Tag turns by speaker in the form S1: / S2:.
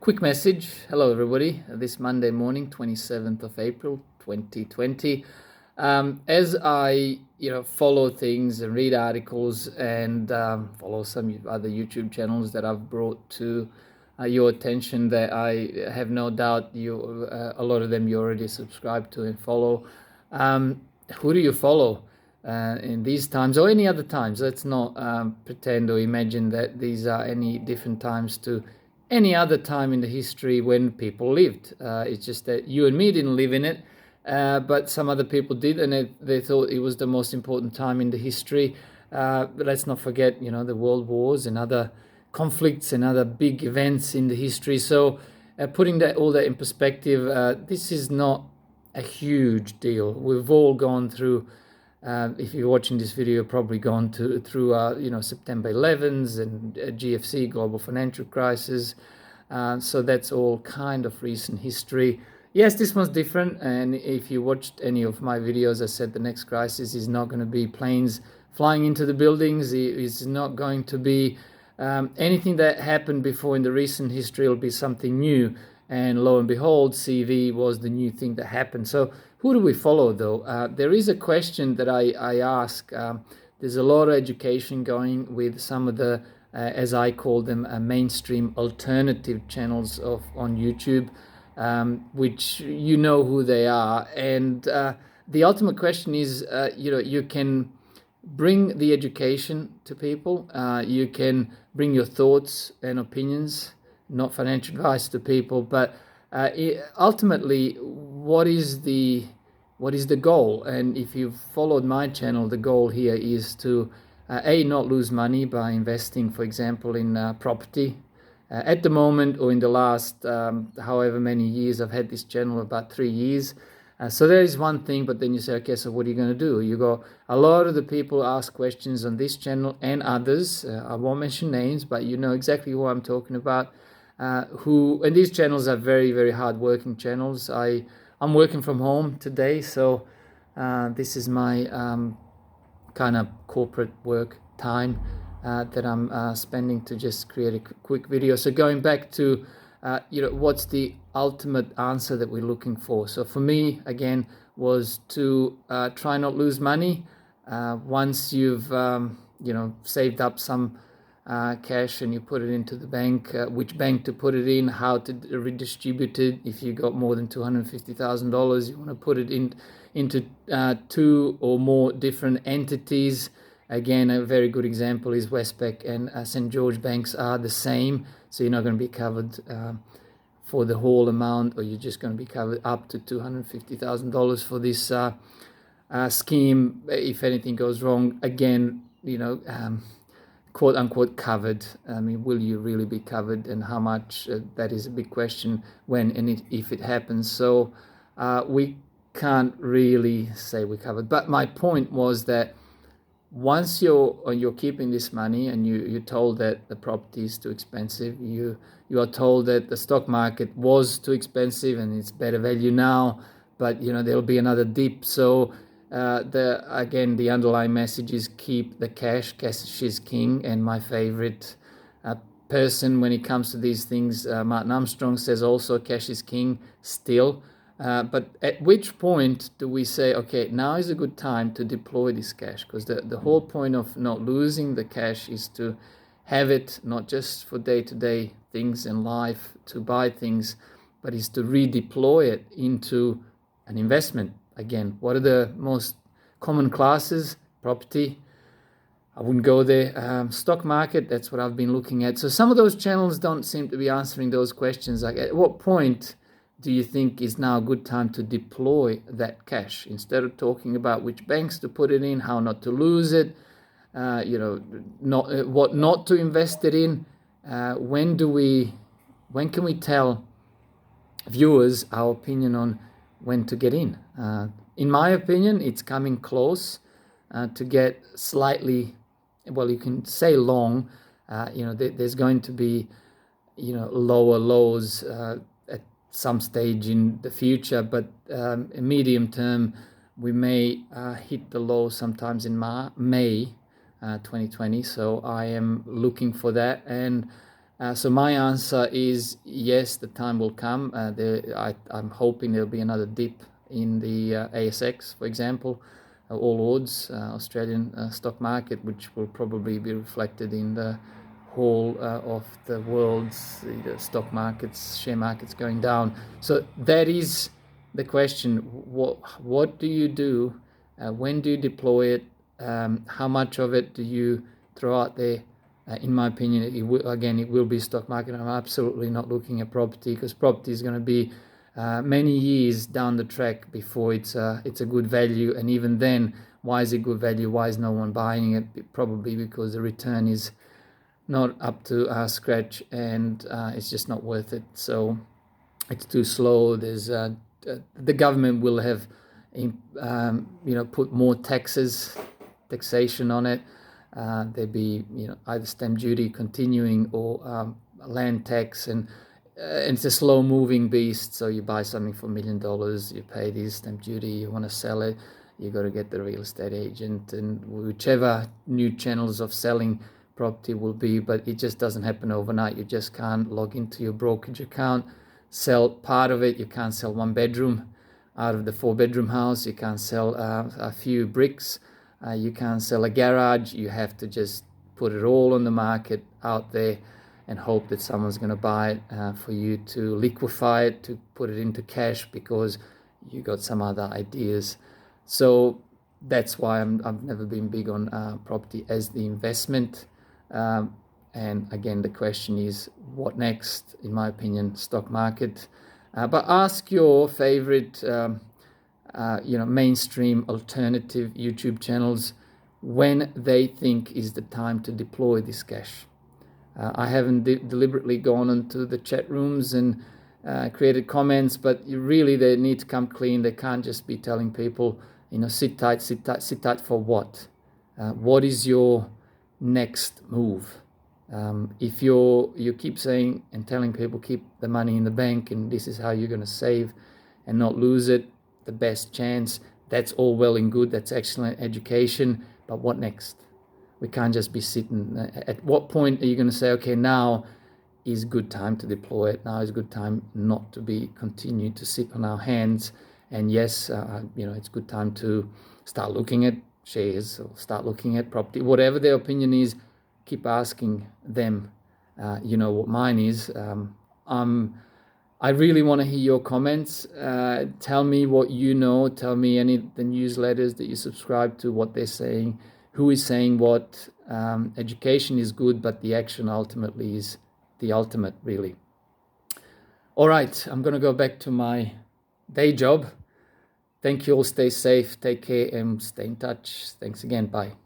S1: Quick message. Hello, everybody. This Monday morning, 27th of April, 2020. As I, follow things and read articles and follow some other YouTube channels that I've brought to your attention, that I have no doubt a lot of them you already subscribe to and follow. Who do you follow in these times or any other times? Let's not pretend or imagine that these are any different times to any other time in the history when people lived. It's just that you and me didn't live in it, but some other people did, and they thought it was the most important time in the history. But let's not forget, the world wars and other conflicts and other big events in the history. So putting all that in perspective, this is not a huge deal. We've all gone through, if you're watching this video, probably gone through September 11s and GFC, global financial crisis. So that's all kind of recent history. Yes, this one's different. And if you watched any of my videos, I said the next crisis is not going to be planes flying into the buildings. It's not going to be anything that happened before in the recent history. It'll be something new. And lo and behold, CV was the new thing that happened. So who do we follow, though? There is a question that I ask. There's a lot of education going with some of the, as I call them, mainstream alternative channels on YouTube, which you know who they are. And the ultimate question is, you can bring the education to people. You can bring your thoughts and opinions, not financial advice to people, but ultimately, what is the goal? And if you've followed my channel, the goal here is to not lose money by investing, for example, in property. At the moment, or in the last however many years, I've had this channel about 3 years. So there is one thing, but then you say, okay, so what are you going to do? You go, a lot of the people ask questions on this channel and others. I won't mention names, but you know exactly who I'm talking about. And these channels are very, very hard-working channels. I'm working from home today, so this is my kind of corporate work time that I'm spending to just create a quick video. So going back to what's the ultimate answer that we're looking for? So for me, again, was to try not lose money. Once you've saved up some cash and you put it into the bank, which bank to put it in, how to redistribute it. If you got more than $250,000, you want to put it into two or more different entities. Again, a very good example is Westpac and St. George banks are the same, so you're not going to be covered for the whole amount, or you're just going to be covered up to $250,000 for this scheme. If anything goes wrong, again, quote unquote covered. I mean, will you really be covered, and how much? That is a big question when and if it happens. So we can't really say we're covered. But my point was that once you're keeping this money and you're told that the property is too expensive, you are told that the stock market was too expensive and it's better value now, but there'll be another dip. So the underlying message is keep the cash. Cash is king. And my favorite person when it comes to these things, Martin Armstrong, says also cash is king still. But at which point do we say, okay, now is a good time to deploy this cash? Because the whole point of not losing the cash is to have it not just for day-to-day things in life, to buy things, but is to redeploy it into an investment. Again, what are the most common classes? Property. I wouldn't go there. Stock market, that's what I've been looking at. So some of those channels don't seem to be answering those questions. Like, at what point do you think is now a good time to deploy that cash? Instead of talking about which banks to put it in, how not to lose it, what not to invest it in, when can we tell viewers our opinion on when to get in? In my opinion, it's coming close to get slightly, well, you can say long. There's going to be, lower lows at some stage in the future, but in medium term, we may hit the low sometimes in May 2020. So I am looking for that. And So my answer is yes, the time will come. I'm hoping there'll be another dip in the ASX, for example, All Ords, Australian stock market, which will probably be reflected in the whole of the world's the stock markets, share markets going down. So that is the question. What do you do? When do you deploy it? How much of it do you throw out there? In my opinion, it will be stock market. I'm absolutely not looking at property, because property is going to be many years down the track before it's a good value. And even then, why is it good value? Why is no one buying it? Probably because the return is not up to scratch, and it's just not worth it. So it's too slow. There's the government will have put more taxation on it. There'd be either stamp duty continuing or land tax, and it's a slow moving beast. So you buy something for $1 million, you pay this stamp duty, you want to sell it, you got to get the real estate agent, and whichever new channels of selling property will be, but it just doesn't happen overnight. You just can't log into your brokerage account, sell part of it. You can't sell 1 bedroom out of the 4-bedroom house. You can't sell a few bricks. You can't sell a garage. You have to just put it all on the market out there and hope that someone's going to buy it for you to liquefy it, to put it into cash because you got some other ideas. So that's why I've never been big on property as the investment. And again, the question is, what next? In my opinion, stock market. But ask your favorite mainstream alternative YouTube channels when they think is the time to deploy this cash. I haven't deliberately gone into the chat rooms and created comments, but really they need to come clean. They can't just be telling people, sit tight for what? What is your next move? If you keep saying and telling people keep the money in the bank and this is how you're going to save and not lose it, the best chance, that's all well and good. That's excellent education. But what next? We can't just be sitting. At what point are you going to say, okay, now is good time to deploy it. Now is good time not to be continue to sit on our hands. And yes, it's good time to start looking at shares or start looking at property. Whatever their opinion is, keep asking them. What mine is. I really want to hear your comments. Tell me what you know. Tell me any of the newsletters that you subscribe to, what they're saying, who is saying what. Education is good, but the action ultimately is the ultimate, really. All right, I'm going to go back to my day job. Thank you all. Stay safe, take care, and stay in touch. Thanks again. Bye.